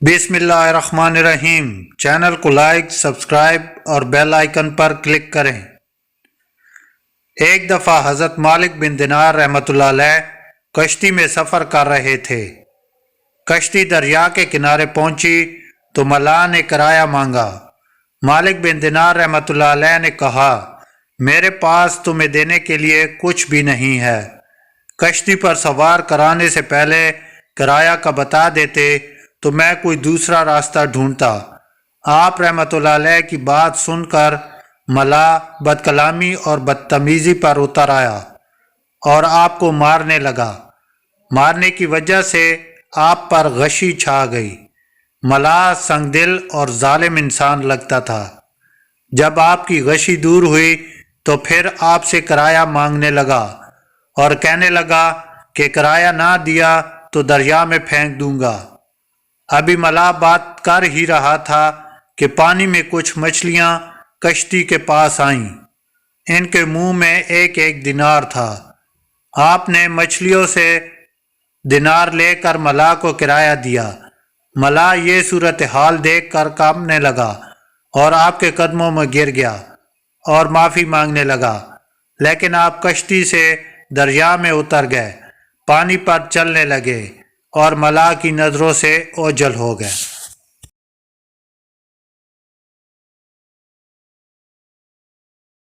بسم اللہ الرحمن الرحیم۔ چینل کو لائک، سبسکرائب اور بیل آئیکن پر کلک کریں۔ ایک دفعہ حضرت مالک بن دینار رحمۃ اللہ علیہ کشتی میں سفر کر رہے تھے۔ کشتی دریا کے کنارے پہنچی تو ملاح نے کرایہ مانگا۔ مالک بن دینار رحمۃ اللہ علیہ نے کہا، میرے پاس تمہیں دینے کے لیے کچھ بھی نہیں ہے۔ کشتی پر سوار کرانے سے پہلے کرایہ کا بتا دیتے تو میں کوئی دوسرا راستہ ڈھونڈتا۔ آپ رحمۃ اللہ علیہ کی بات سن کر ملاح بد کلامی اور بدتمیزی پر اتر آیا اور آپ کو مارنے لگا۔ مارنے کی وجہ سے آپ پر غشی چھا گئی۔ ملاح سنگ دل اور ظالم انسان لگتا تھا۔ جب آپ کی غشی دور ہوئی تو پھر آپ سے کرایہ مانگنے لگا اور کہنے لگا کہ کرایہ نہ دیا تو دریا میں پھینک دوں گا۔ ابھی ملاح بات کر ہی رہا تھا کہ پانی میں کچھ مچھلیاں کشتی کے پاس آئیں۔ ان کے منہ میں ایک ایک دینار تھا۔ آپ نے مچھلیوں سے دینار لے کر ملاح کو کرایہ دیا۔ ملاح یہ صورتحال دیکھ کر کانپنے لگا اور آپ کے قدموں میں گر گیا اور معافی مانگنے لگا، لیکن آپ کشتی سے دریا میں اتر گئے، پانی پر چلنے لگے اور ملاح کی نظروں سے اوجھل ہو گئے۔